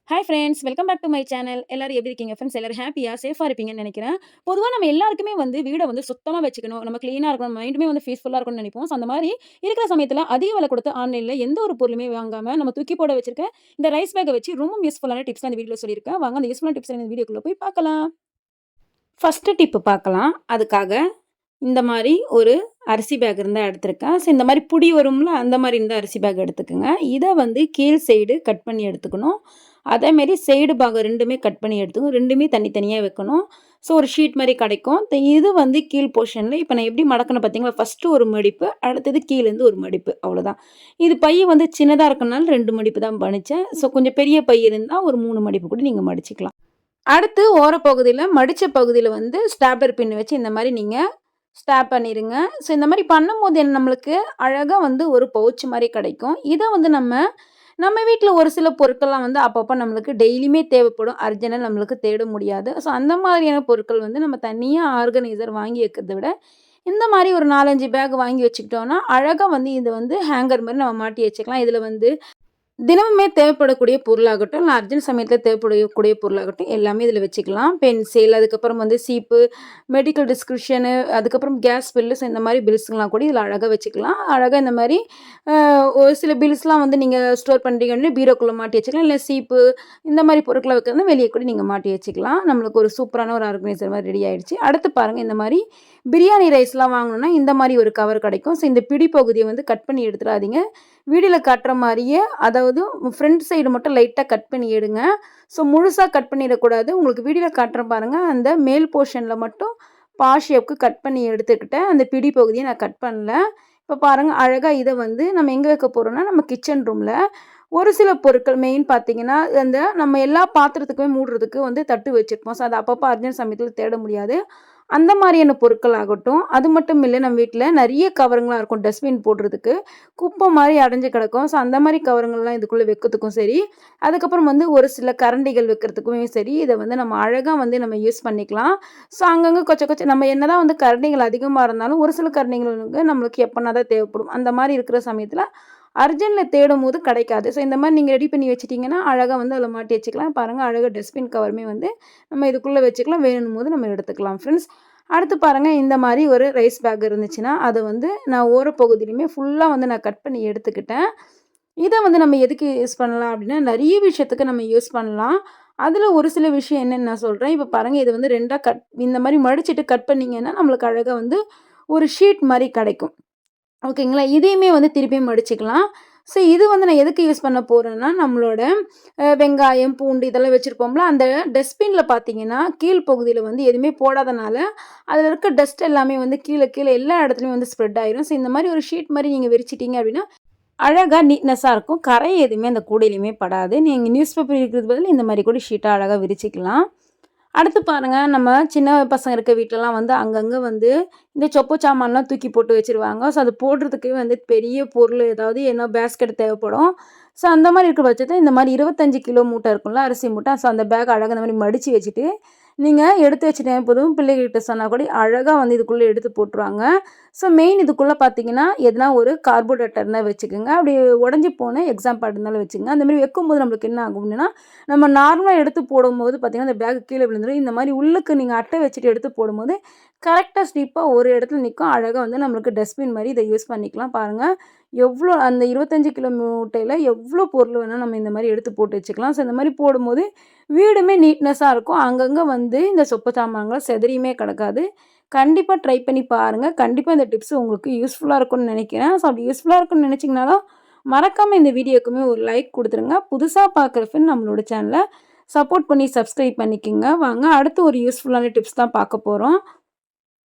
Hi friends, welcome back to my channel. எல்லாரும் எப்படி இருக்கீங்க ஃப்ரெண்ட்ஸ்? எல்லாரும் ஹேப்பியா, சேஃபா இருப்பீங்கன்னு நெனைக்கிறேன். பொதுவா நம்ம எல்லாருக்குமே வந்து வீட வந்து சுத்தமா வச்சுக்கணும். நம்ம கிளீனா இருக்கணும். மைண்டுமே வந்து பீஸ்ஃபுல்லா இருக்கணும்னு நெனைப்போம். ஸோ அந்த மாரி இருக்கிற சமயத்துல அதிக விலை குடுத்து ஆன்லைன்ல எந்த ஒரு பொருளுமே வாங்காம, நம்ம தூக்கி போட வச்சிருக்க இந்த ரைஸ் பேக்க வச்சு ரொம்ப யூஸ்ஃபுல்லான டிப்ஸ் தான் இந்த வீடியோல சொல்லியிருக்கேன். வாங்க அந்த யூஸ்ஃபுல்லான டிப்ஸ் இந்த வீடியோக்குள்ள போய் பார்க்கலாம். ஃபர்ஸ்ட்டு டிப் பார்க்கலாம். அதுக்காக இந்த மாரி ஒரு அரிசி பேக் இருந்தா எடுத்திருக்கேன். ஸோ இந்த மாரி புடி வரும்ல, அந்த மாரி இருந்தா அரிசி பேக் எடுத்துக்கங்க. இத வந்து கீழ் சைடு கட் பண்ணி எடுத்துக்கணும். அதேமாரி சைடு பாகம் 2மே கட் பண்ணி எடுத்துக்கணும். 2மே தனித்தனியா வைக்கணும். ஸோ ஒரு ஷீட் மாரி கிடைக்கும். இது வந்து கீழ் போர்ஷன்ல இப்ப நான் எப்படி மடக்கணும் பார்த்தீங்களா? ஃபர்ஸ்ட்டு ஒரு மடிப்பு, அடுத்தது கீழேருந்து ஒரு மடிப்பு அவ்வளோதான். இது பை வந்து சின்னதா இருக்கனால 2 மடிப்பு தான் மடிச்சேன். ஸோ கொஞ்சம் பெரிய பை இருந்தா ஒரு 3 மடிப்பு கூட நீங்க மடிச்சுக்கலாம். அடுத்து ஓரப்பகுதியில மடிச்ச பகுதியில வந்து ஸ்டாப்லர் பின் வச்சு இந்த மாரி நீங்க ஸ்டாப் பண்ணிருங்க. ஸோ இந்த மாரி பண்ணும்போது நம்மளுக்கு அழகா வந்து ஒரு பவுச் மாரி கிடைக்கும். இத வந்து நம்ம வீட்ல ஒரு சில பொருட்கள்லாம் வந்து அப்பப்ப நம்மளுக்கு டெய்லியுமே தேவைப்படும். அர்ஜென்ட்டா நம்மளுக்கு தேட முடியாது. ஸோ அந்த மாதிரியான பொருட்கள் வந்து நம்ம தனியா ஆர்கனைசர் வாங்கி வைக்கிறத விட, இந்த மாரி ஒரு 4, 5 பேக் வாங்கி வச்சுக்கிட்டோம்னா, அழகா வந்து இது வந்து ஹேங்கர் மாரி நம்ம மாட்டி வச்சுக்கலாம். இதுல வந்து தினமுமே தேவைப்படக்கூடிய பொருளாகட்டும், இல்ல அர்ஜென்ட் சமயத்தில தேவைப்படக்கூடிய பொருளாகட்டும், எல்லாமே இதில வச்சுக்கலாம். பென்சில், அதுக்கப்புறம் வந்து சீப்பு, மெடிக்கல் டிஸ்கிரிப்ஷனு, அதுக்கப்புறம் கேஸ் பில்லுஸ் இந்த மாரி பில்ஸ்லாம் கூட இதில அழகா வச்சுக்கலாம். அழகா இந்த மாரி அ ஒரு சில பில்ஸ்லாம் வந்து நீங்க ஸ்டோர் பண்றீங்கன்னா, பீரோக்குள்ள மாட்டி வச்சுக்கலாம். இல்ல சீப்பு, இந்த மாரி பொருட்கள வைக்கிறதுனா வெளிய கூட நீங்க மாட்டி வச்சுக்கலாம். நம்மளுக்கு ஒரு சூப்பரான ஒரு ஆர்கனைசர் மாரி ரெடி ஆயிடுச்சு. அடுத்து பாருங்க, இந்த மாரி பிரியாணி ரைஸ்லாம் வாங்கணும்னா, இந்த மாரி ஒரு கவர் கிடைக்கும். ஸோ இந்த பிடி பகுதிய வந்து கட் பண்ணி எடுத்துறாதீங்க. வீடியோல காட்டுற மாரியே, அதாவது ஃப்ரண்ட் சைடு மட்டும் லைட்டா கட் பண்ணி எடுங்க. ஸோ முழுசா கட் பண்ணிறக்கூடாது. உங்களுக்கு வீடியோல காட்டுறேன் பாருங்க. அந்த மேல் போர்ஷன்ல மட்டும் ஷேப்க்கு கட் பண்ணி எடுத்துக்கிட்டேன். அந்த பிடி பகுதிய நான் கட் பண்ணல. இப்ப பாருங்க, அழகா இத வந்து நம்ம எங்க வைக்க போறோம்னா, நம்ம கிச்சன் ரூம்ல. ஒரு சில பொருட்கள் மெயின் பார்த்தீங்கன்னா, அந்த நம்ம எல்லா பாத்திரத்துக்குமே மூடுறதுக்கு வந்து தட்டு வச்சிருப்போம். ஸோ அது அப்பப்போ அர்ஜென்ட் சமயத்தில தேட முடியாது. அந்த மாரியான பொருட்கள் ஆகட்டும். அது மட்டும் இல்ல, நம்ம வீட்ல நெறைய கவருங்கலாம் இருக்கும் டஸ்ட்பின் போடுறதுக்கு. குப்பை மாரி அடைஞ்சு கிடக்கும். ஸோ அந்த மாரி கவருங்கள்லாம் இதுக்குள்ள வைக்கிறதுக்கும் சரி, அதுக்கப்புறம் வந்து ஒரு சில கரண்டிகள் வைக்கிறதுக்குமே சரி, இத வந்து நம்ம அழகா வந்து நம்ம யூஸ் பண்ணிக்கலாம். ஸோ அங்கங்க கொச்ச நம்ம என்னதான் வந்து கரண்டிகள் அதிகமா இருந்தாலும், ஒரு சில கரண்டிகள் வந்து நம்மளுக்கு எப்பனா தான் தேவைப்படும். அந்த மாரி இருக்கிற சமயத்தில அர்ஜென்ட்ல தேடும்போது கிடைக்காது. ஸோ இந்த மாரி நீங்க ரெடி பண்ணி வச்சுட்டீங்கன்னா, அழகா வந்து அதில மாட்டி வச்சுக்கலாம். பாருங்க, அழகா டஸ்ட்பின் கவருமே வந்து நம்ம இதுக்குள்ள வச்சுக்கலாம். வேணும்போது நம்ம எடுத்துக்கலாம் ஃப்ரெண்ட்ஸ். அடுத்து பாருங்க, இந்த மாரி ஒரு ரைஸ் பேக் இருந்துச்சுன்னா, அத வந்து நான் ஓரப்பகுதியிலுமே ஃபுல்லா வந்து நான் கட் பண்ணி எடுத்துக்கிட்டேன். இத வந்து நம்ம எதுக்கு யூஸ் பண்ணலாம் அப்டின்னா, நெறைய விஷயத்துக்கு நம்ம யூஸ் பண்ணலாம். அதுல ஒரு சில விஷயம் என்னன்னு நான் சொல்றேன். இப்ப பாருங்க, இது வந்து 2ஆ இந்த மாரி மடிச்சுட்டு கட் பண்ணீங்கன்னா, நம்மளுக்கு அழகா வந்து ஒரு ஷீட் மாரி கிடைக்கும். ஓகேங்களா? இதையுமே வந்து திருப்பியும் மடிச்சுக்கலாம். ஸோ இது வந்து நான் எதுக்கு யூஸ் பண்ண போறேன்னா, நம்மளோட வெங்காயம், பூண்டு இதெல்லாம் வச்சிருப்போம்ல, அந்த டஸ்ட்பின்ல பார்த்தீங்கன்னா, கீழ் பகுதியில வந்து எதுவுமே போடாதனால, அதில இருக்க டஸ்ட் எல்லாமே வந்து கீழ கீழ எல்லா இடத்துலயும் வந்து ஸ்ப்ரெட் ஆயிரும். ஸோ இந்த மாரி ஒரு ஷீட் மாரி நீங்க விரிச்சிட்டீங்க அப்டின்னா, அழகா நீட்னஸா இருக்கும். கரை எதுவுமே அந்த கூடையிலயுமே படாது. நீங்க நியூஸ் பேப்பர் விரிக்கிறதுக்கு பதிலா இந்த மாரி கூட ஷீட்டா அழகா விரிச்சுக்கலாம். அடுத்து பாருங்க, நம்ம சின்ன பசங்க இருக்க வீட்லலாம் வந்து அங்கங்க வந்து இந்த சொப்பு சாமான்லாம் தூக்கி போட்டு வச்சுருவாங்க. ஸோ அது போடுறதுக்கு வந்து பெரிய பொருள் ஏதாவது என்ன பேஸ்கெட் தேவைப்படும். ஸோ அந்த மாரி இருக்கிற பட்சத்தில இந்த மாரி 25 கிலோ மூட்டை இருக்கும்ல, அரிசி மூட்டை. ஸோ அந்த பேக் அழகா இந்த மாரி மடிச்சு வச்சுட்டு, நீங்க எடுத்து வச்சுட்டேன் போதும், பிள்ளைகள்கிட்ட சொன்னா கூட அழகா வந்து இதுக்குள்ள எடுத்து போட்டுருவாங்க. ஸோ மெயின் இதுக்குள்ள பார்த்தீங்கன்னா, எதுனா ஒரு கார்போரேட்டர் இருந்தா வச்சுக்கோங்க. அப்படி உடைஞ்சு போன எக்ஸாம் பேட் இருந்தாலும் வச்சுக்கங்க. அந்த மாரி வைக்கும்போது நம்மளுக்கு என்ன ஆகும்னா, நம்ம நார்மலா எடுத்து போடும்போது பார்த்தீங்கன்னா, அந்த பேக் கீழ விழுந்துரும். இந்த மாரி உள்ளுக்கு நீங்க அட்டை வச்சுட்டு எடுத்து போடும்போது, கரெக்ட்டா ஸ்டிப்பா ஒரு இடத்துல நிக்கும். அழகா வந்து நம்மளுக்கு டஸ்ட்பின் மாரி இத யூஸ் பண்ணிக்கலாம். பாருங்க, எவ்ளோ அந்த 25 கிலோ மூட்டையில எவ்ளோ பொருள் வேணா நம்ம இந்த மாரி எடுத்து போட்டு வச்சுக்கலாம். ஸோ இந்த மாரி போடும்போது வீடுமே நீட்னஸா இருக்கும். அங்கங்க வந்து இந்த சொப்பு சாமான்கள் சிதறியுமே கிடக்காது. கண்டிப்பா ட்ரை பண்ணி பாருங்க. கண்டிப்பா இந்த டிப்ஸ் உங்களுக்கு யூஸ்ஃபுல்லா இருக்கும்னு நெனைக்கிறேன். ஸோ அப்படி யூஸ்ஃபுல்லா இருக்கும்னு நெனைச்சீங்கனாலும், மறக்காம இந்த வீடியோக்குமே ஒரு லைக் குடுத்துருங்க. புதுசா பார்க்குற ஃப்ரெண்ட் நம்மளோட சேனல சப்போர்ட் பண்ணி சப்ஸ்கிரைப் பண்ணிக்கங்க. வாங்க அடுத்து ஒரு யூஸ்ஃபுல்லான டிப்ஸ் தான் பார்க்க போறோம்.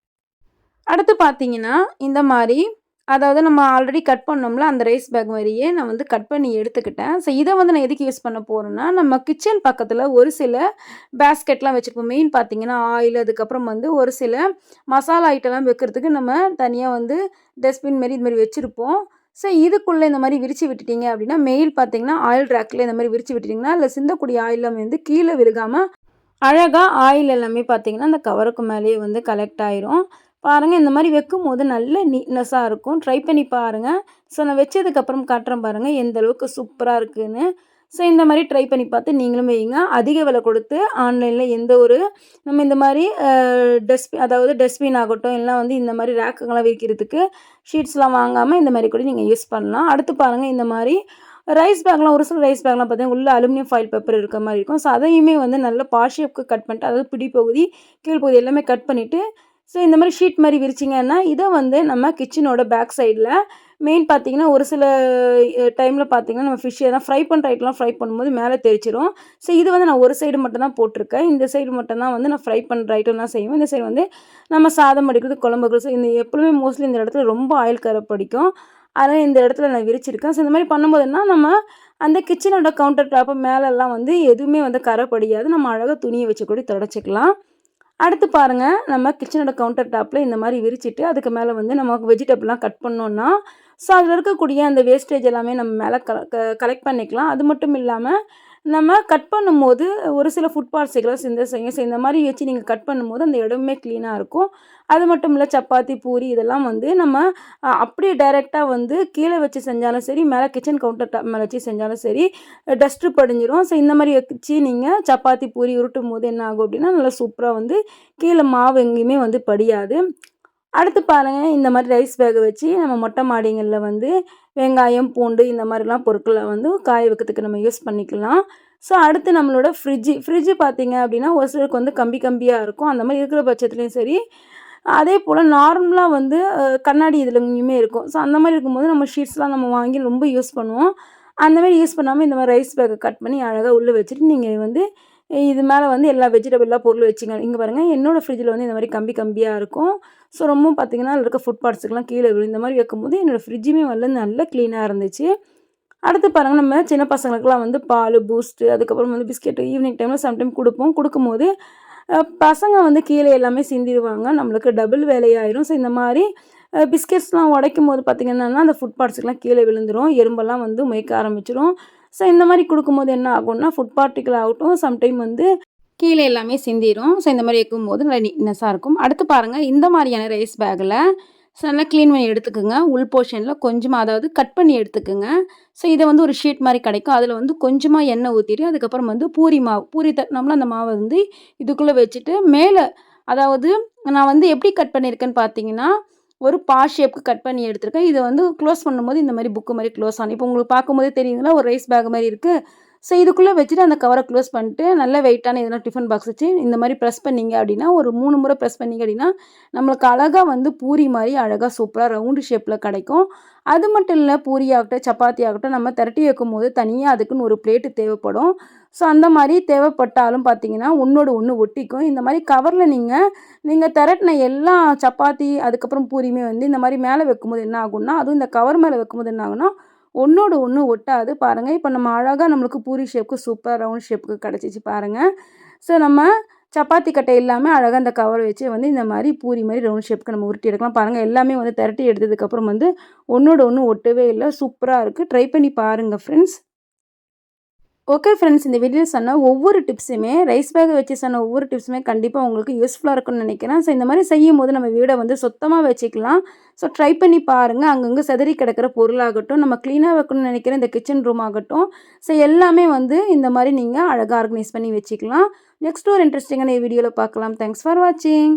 அடுத்து பார்த்தீங்கன்னா, இந்த மாரி அதாவது நம்ம ஆல்ரெடி கட் பண்ணோம்ல, அந்த ரைஸ் பேக் மாரியே நான் வந்து கட் பண்ணி எடுத்துக்கிட்டேன். ஸோ இத வந்து நான் எதுக்கு யூஸ் பண்ண போறேன்னா, நம்ம கிச்சன் பக்கத்தில ஒரு சில பேஸ்கெட்லாம் வச்சிருப்போம். மெயின் பார்த்தீங்கன்னா, ஆயில் அதுக்கப்புறம் வந்து ஒரு சில மசாலா ஐட்டம்லாம் வைக்கிறதுக்கு நம்ம தனியா வந்து டஸ்ட்பின் மாரி இது மாரி வச்சிருப்போம். ஸோ இதுக்குள்ள இந்த மாரி விரிச்சு விட்டுட்டீங்க அப்டின்னா, மெயில் பார்த்தீங்கன்னா, ஆயில் ரேக்ல இந்த மாரி விரிச்சு விட்டுட்டீங்கன்னா, அதில சிந்தக்கூடிய ஆயில்லாம் வந்து கீழ விழுகாம அழகா ஆயில் எல்லாமே பார்த்தீங்கன்னா, அந்த கவருக்கு மேலேயே வந்து கலெக்ட் ஆயிரும். பாருங்க, இந்த மாரி வைக்கும்போது நல்ல நீட்னஸா இருக்கும். ட்ரை பண்ணி பாருங்க. ஸோ நான் வச்சதுக்கப்புறம் காட்டுறேன் பாருங்க, எந்த அளவுக்கு சூப்பரா இருக்குன்னு. ஸோ இந்த மாரி ட்ரை பண்ணி பார்த்து நீங்களும் வையுங்க. அதிக விலை கொடுத்து ஆன்லைன்ல எந்த ஒரு நம்ம இந்த மாரி அதாவது டஸ்ட்பின் ஆகட்டும், இல்லனா வந்து இந்த மாரி ரேக்குங்கலாம் விரிக்கிறதுக்கு ஷீட்ஸ்லாம் வாங்காம இந்த மாரி கூட நீங்க யூஸ் பண்ணலாம். அடுத்து பாருங்க இந்த மாரி ரைஸ் பேக்லாம் ஒரு சில ரைஸ் பேக்லாம் பார்த்தீங்கன்னா, உள்ள அலுமினியம் ஃபாயில் பேப்பர் இருக்க மாரி இருக்கும். ஸோ அதையுமே வந்து நல்லா பாஸ் ஷேப்க்கு கட் பண்ணிட்டு, அதாவது பிடி பகுதி, கீழ் பகுதி எல்லாமே கட் பண்ணிட்டு, ஸோ இந்த மாரி ஷீட் மாரி விரிச்சிங்கன்னா, இத வந்து நம்ம கிச்சனோட பேக் சைட்ல மெயின் பார்த்தீங்கன்னா, ஒரு சில டைம்ல பார்த்தீங்கன்னா, நம்ம ஃபிஷ் எதனா ஃப்ரை பண்ணுற ஐட்டம்லாம் ஃப்ரை பண்ணும்போது மேலே தெரிச்சிரும். ஸோ இது வந்து நான் ஒரு சைடு மட்டும் தான் போட்டிருக்கேன். இந்த சைடு மட்டும் தான் வந்து நான் ஃப்ரை பண்ணுற ஐட்டம்லாம் செய்வேன். இந்த சைடு வந்து நம்ம சாதம் வடிக்கிறது, குழம்பு வைக்கிறது. ஸோ இந்த எப்பவுமே மோஸ்ட்லி இந்த இடத்துல ரொம்ப ஆயில் கறை பிடிக்கும். அதனால் இந்த இடத்துல நான் விரிச்சிருக்கேன். ஸோ இந்த மாரி பண்ணும்போது என்ன, நம்ம அந்த கிச்சனோட கவுண்டர் டாப்பு மேலெல்லாம் வந்து எதுவுமே வந்து கறை படியாது. நம்ம அழகா துணிய வச்சு கூட தொடச்சிக்கலாம். அடுத்து பாருங்க, நம்ம கிச்சனோட கவுண்டர் டாப்ல இந்த மாரி விரிச்சிட்டு, அதுக்கு மேல வந்து நம்ம வெஜிடபிள்லாம் கட் பண்ணோம்னா, ஸோ அதில இருக்கக்கூடிய அந்த வேஸ்டேஜ் எல்லாமே நம்ம மேல கலெக்ட் பண்ணிக்கலாம். அது மட்டும் இல்லாம, நம்ம கட் பண்ணும்போது ஒரு சில ஃபுட் பார்ட்டிகிள்லாம் சிந்த செய்யும். ஸோ இந்த மாரி வச்சு நீங்க கட் பண்ணும்போது அந்த இடமுமே க்ளீனா இருக்கும். அது மட்டும் இல்ல, சப்பாத்தி, பூரி இதெல்லாம் வந்து நம்ம அப்படியே டைரக்ட்டா வந்து கீழ வச்சு செஞ்சாலும் சரி, மேல கிச்சன் கவுண்டர் டாப் மேல வச்சு செஞ்சாலும் சரி, டஸ்ட்டு படிஞ்சிரும். ஸோ இந்த மாரி வச்சு நீங்க சப்பாத்தி, பூரி உருட்டும்போது என்ன ஆகும் அப்படின்னா, நல்லா சூப்பரா வந்து கீழ மாவு எங்கேயுமே வந்து படியாது. அடுத்து பாருங்க, இந்த மாரி ரைஸ் பேக்க வச்சு நம்ம மொட்டை மாடிங்கள்ல வந்து வெங்காயம், பூண்டு இந்த மாரிலாம் பொருட்கள வந்து காய வைக்கிறதுக்கு நம்ம யூஸ் பண்ணிக்கலாம். ஸோ அடுத்து நம்மளோட ஃப்ரிட்ஜு பார்த்தீங்க அப்படின்னா, ஒரு சிலருக்கு வந்து கம்பி கம்பியா இருக்கும். அந்த மாரி இருக்கிற பட்சத்துலயும் சரி, அதேபோல் நார்மலா வந்து கண்ணாடி இதுலயுமே இருக்கும். ஸோ அந்த மாரி இருக்கும்போது நம்ம ஷீட்ஸ்லாம் நம்ம வாங்கி ரொம்ப யூஸ் பண்ணுவோம். அந்த மாரி யூஸ் பண்ணாம இந்த மாரி ரைஸ் பேக்க கட் பண்ணி அழகா உள்ள வச்சுட்டு, நீங்க வந்து இது மேல வந்து எல்லா வெஜிடபிள்லாம் பொருள் வச்சுங்க. இங்க பாருங்க, என்னோட ஃப்ரிட்ஜில வந்து இந்த மாரி கம்பி கம்பியா இருக்கும். ஸோ ரொம்பவும் பார்த்தீங்கன்னா, அதில இருக்க ஃபுட் பார்ட்ஸுக்கெல்லாம் கீழ விழும். இந்த மாரி வைக்கும்போது என்னோட ஃப்ரிட்ஜுமே வந்து நல்லா க்ளீனா இருந்துச்சு. அடுத்து பாருங்க, நம்ம சின்ன பசங்களுக்குலாம் வந்து பாலு, பூஸ்ட்டு, அதுக்கப்புறம் வந்து பிஸ்கெட்டு ஈவினிங் டைம்ல சம்டைம் குடுப்போம். குடுக்கும்போது பசங்க வந்து கீழ எல்லாமே சிந்திருவாங்க. நம்மளுக்கு டபுள் வேலையாயிரும். ஸோ இந்த மாரி பிஸ்கெட்ஸ்லாம் உடைக்கும்போது பார்த்தீங்கன்னா, அந்த ஃபுட் பார்ட்ஸுக்கெல்லாம் கீழ விழுந்துரும். எறும்பெல்லாம் வந்து மொய்க்க ஆரம்பிச்சுரும். ஸோ இந்த மாரி குடுக்கும்போது என்ன ஆகும்னா, ஃபுட் பார்ட்டிகிள் ஆகட்டும், சம்டைம் வந்து கீழ எல்லாமே சிந்திரும். ஸோ இந்த மாரி வைக்கும்போது நல்லா நீட்னஸா இருக்கும். அடுத்து பாருங்க, இந்த மாரியான ரைஸ் பேக்கில நல்லா கிளீன் பண்ணி எடுத்துக்கங்க. உள் போர்ஷன்ல கொஞ்சமா, அதாவது கட் பண்ணி எடுத்துக்கங்க. ஸோ இத வந்து ஒரு ஷீட் மாரி கிடைக்கும். அதில வந்து கொஞ்சமா எண்ணெய் ஊத்திட்டு, அதுக்கப்புறம் வந்து பூரி மாவு, பூரி தட்டினோம்ல அந்த மாவ வந்து இதுக்குள்ள வச்சுட்டு, மேல அதாவது நான் வந்து எப்படி கட் பண்ணியிருக்கேன்னு பார்த்தீங்கன்னா, ஒரு ஷேப்க்கு கட் பண்ணி எடுத்திருக்கேன். இத வந்து க்ளோஸ் பண்ணும்போது இந்த மாரி புக்கு மாரி க்ளோஸ் ஆகும். இப்போ உங்களுக்கு பார்க்கும்போதே தெரியுதுங்களா, ஒரு ரைஸ் பேக் மாரி இருக்கு. ஸோ இதுக்குள்ள வச்சுட்டு அந்த கவர க்ளோஸ் பண்ணிட்டு, நல்ல வெயிட்டான எதனா டிஃபன் பாக்ஸ் வச்சு இந்த மாரி பிரஸ் பண்ணீங்க அப்படின்னா, ஒரு 3 முறை பிரஸ் பண்ணீங்க அப்படின்னா, நம்மளுக்கு அழகா வந்து பூரி மாரி அழகா சூப்பரா ரவுண்டு ஷேப்ல கிடைக்கும். அது மட்டும் இல்ல, பூரி ஆகட்டும், சப்பாத்தி ஆகட்டும், நம்ம திரட்டி வைக்கும்போது தனியா அதுக்குன்னு ஒரு பிளேட்டு தேவைப்படும். ஸோ அந்த மாரி தேவைப்பட்டாலும் பார்த்தீங்கன்னா, ஒண்ணோடு ஒண்ணு ஒட்டிக்கும். இந்த மாரி கவர்ல நீங்க திரட்டின எல்லா சப்பாத்தி, அதுக்கப்புறம் பூரியுமே வந்து இந்த மாரி மேல வைக்கும்போது என்ன ஆகும்னா, அதுவும் இந்த கவர் மேல வைக்கும்போது என்ன ஆகும்னா, ஒண்ணோடு ஒண்ணு ஒட்டாது. பாருங்க, இப்ப நம்ம அழகா நம்மளுக்கு பூரி ஷேப்க்கு சூப்பரா ரவுண்ட் ஷேப்க்கு கிடைச்சிச்சு பாருங்க. ஸோ நம்ம சப்பாத்தி கட்டை இல்லாம அழகா அந்த கவர் வச்சு வந்து இந்த மாரி பூரி மாரி ரவுண்ட் ஷேப்க்கு நம்ம உருட்டி எடுக்கலாம். பாருங்க, எல்லாமே வந்து திரட்டி எடுத்ததுக்கப்புறம் வந்து ஒண்ணோடு ஒண்ணு ஒட்டவே இல்ல. சூப்பரா இருக்கு. ட்ரை பண்ணி பாருங்க ஃப்ரெண்ட்ஸ். ஓகே ஃப்ரெண்ட்ஸ், இந்த வீடியோவில் சொன்ன ஒவ்வொரு டிப்ஸுமே, ரைஸ் பேக் வச்சு சொன்ன ஒவ்வொரு டிப்ஸுமே கண்டிப்பாக உங்களுக்கு யூஸ்ஃபுல்லாக இருக்கும்னு நினைக்கிறேன். ஸோ இந்த மாதிரி செய்யும்போது நம்ம வீடை வந்து சுத்தமாக வச்சுக்கலாம். ஸோ ட்ரை பண்ணி பாருங்கள். அங்கங்கே சிதறி கிடக்கிற பொருளாகட்டும், நம்ம க்ளீனாக வைக்கணும்னு நினைக்கிற இந்த கிச்சன் ரூம் ஆகட்டும், ஸோ எல்லாமே வந்து இந்த மாதிரி நீங்கள் அழகாக ஆர்கனைஸ் பண்ணி வச்சுக்கலாம். நெக்ஸ்ட் ஒரு இன்ட்ரெஸ்டிங்கான வீடியோவில் பார்க்கலாம். தேங்க்ஸ் ஃபார் வாட்சிங்.